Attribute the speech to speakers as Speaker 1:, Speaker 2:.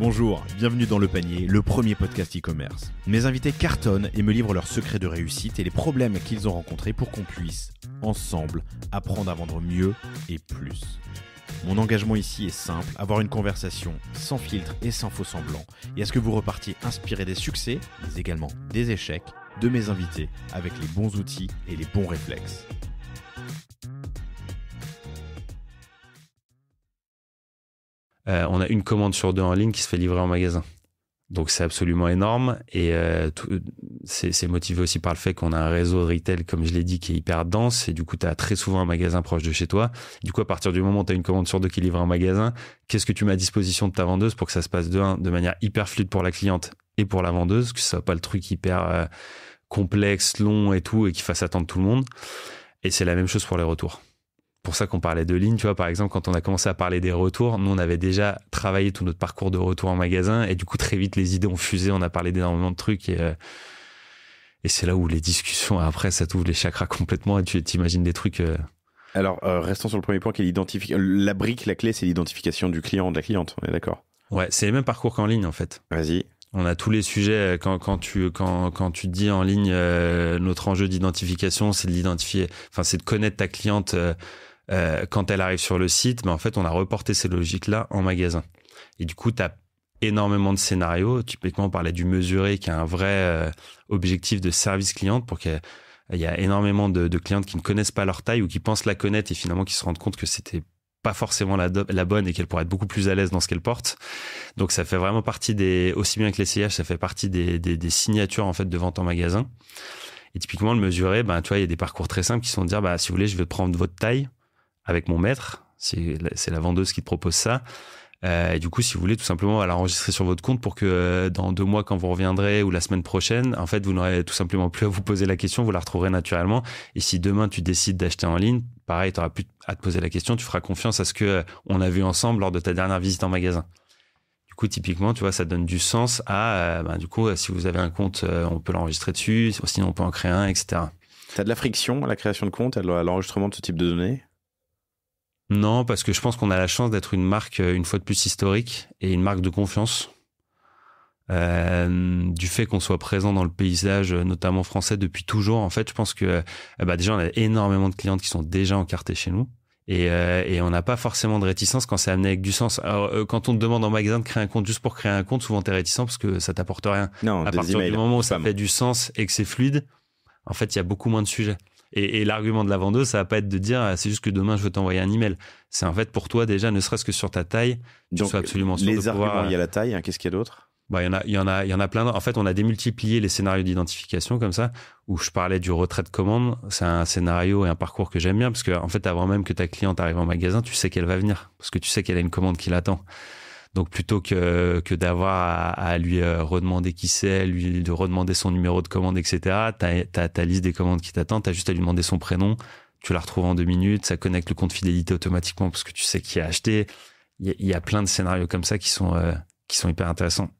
Speaker 1: Bonjour, bienvenue dans Le Panier, le premier podcast e-commerce. Mes invités cartonnent et me livrent leurs secrets de réussite et les problèmes qu'ils ont rencontrés pour qu'on puisse, ensemble, apprendre à vendre mieux et plus. Mon engagement ici est simple, avoir une conversation sans filtre et sans faux semblants, et à ce que vous repartiez inspiré des succès, mais également des échecs, de mes invités, avec les bons outils et les bons réflexes.
Speaker 2: On a une commande sur deux en ligne qui se fait livrer en magasin. Donc c'est absolument énorme et c'est motivé aussi par le fait qu'on a un réseau de retail, comme je l'ai dit, qui est hyper dense et du coup tu as très souvent un magasin proche de chez toi. Du coup, à partir du moment où tu as une commande sur deux qui est livrée en magasin, qu'est-ce que tu mets à disposition de ta vendeuse pour que ça se passe de manière hyper fluide pour la cliente et pour la vendeuse, que ce soit pas le truc hyper complexe, long et tout et qui fasse attendre tout le monde. Et c'est la même chose pour les retours. Pour ça qu'on parlait de ligne, tu vois, par exemple, quand on a commencé à parler des retours, nous, on avait déjà travaillé tout notre parcours de retour en magasin et du coup, très vite, les idées ont fusé, on a parlé d'énormément de trucs et c'est là où les discussions, après, ça t'ouvre les chakras complètement et tu t'imagines des trucs...
Speaker 1: Alors, restons sur le premier point qui est l'identification. La brique, la clé, c'est l'identification du client, de la cliente, on est d'accord?
Speaker 2: Ouais, c'est les mêmes parcours qu'en ligne, en fait.
Speaker 1: Vas-y.
Speaker 2: On a tous les sujets, quand tu dis en ligne, notre enjeu d'identification, c'est de l'identifier, enfin, c'est de connaître ta cliente quand elle arrive sur le site, mais en fait, on a reporté ces logiques-là en magasin. Et du coup, tu as énormément de scénarios. Typiquement, on parlait du mesuré, qui a un vrai objectif de service client pour qu'il y a énormément de clientes qui ne connaissent pas leur taille ou qui pensent la connaître et finalement qui se rendent compte que c'était pas forcément la bonne et qu'elle pourrait être beaucoup plus à l'aise dans ce qu'elle porte. Donc, ça fait vraiment partie aussi bien que les CIH, ça fait partie des signatures, en fait, de vente en magasin. Et typiquement, le mesuré, tu vois, il y a des parcours très simples qui sont de dire, si vous voulez, je vais prendre votre taille avec mon mètre. C'est la vendeuse qui te propose ça. Et du coup, si vous voulez, tout simplement, l'enregistrer sur votre compte pour que dans 2 mois, quand vous reviendrez ou la semaine prochaine, en fait, vous n'aurez tout simplement plus à vous poser la question, vous la retrouverez naturellement. Et si demain, tu décides d'acheter en ligne, pareil, tu n'auras plus à te poser la question, tu feras confiance à ce que on a vu ensemble lors de ta dernière visite en magasin. Du coup, typiquement, tu vois, ça donne du sens à, du coup, si vous avez un compte, on peut l'enregistrer dessus, sinon on peut en créer un, etc.
Speaker 1: Tu as de la friction à la création de compte, à l'enregistrement de ce type de données?
Speaker 2: Non, parce que je pense qu'on a la chance d'être une marque, une fois de plus, historique et une marque de confiance. Du fait qu'on soit présent dans le paysage, notamment français, depuis toujours, en fait, je pense que déjà, on a énormément de clientes qui sont déjà encartées chez nous. Et on n'a pas forcément de réticence quand c'est amené avec du sens. Alors, quand on te demande en magasin de créer un compte juste pour créer un compte, souvent t'es réticent parce que ça t'apporte rien.
Speaker 1: Non,
Speaker 2: à partir du moment où ça fait du sens et que c'est fluide, en fait, il y a beaucoup moins de sujets. Et l'argument de la vendeuse, ça va pas être de dire c'est juste que demain je veux t'envoyer un email. C'est en fait pour toi déjà, ne serait-ce que sur ta taille, tu sois absolument sûr de pouvoir.
Speaker 1: Les arguments, il y a la taille. Qu'est-ce qu'il y a d'autre?
Speaker 2: Il y en a plein. En fait, on a démultiplié les scénarios d'identification comme ça, où je parlais du retrait de commande. C'est un scénario et un parcours que j'aime bien parce que en fait, avant même que ta cliente arrive en magasin, tu sais qu'elle va venir parce que tu sais qu'elle a une commande qui l'attend. Donc plutôt que d'avoir à lui redemander qui c'est, de redemander son numéro de commande, etc. T'as ta liste des commandes qui t'attendent, t'as juste à lui demander son prénom, tu la retrouves en 2 minutes, ça connecte le compte fidélité automatiquement parce que tu sais qui a acheté. Il y a plein de scénarios comme ça qui sont hyper intéressants.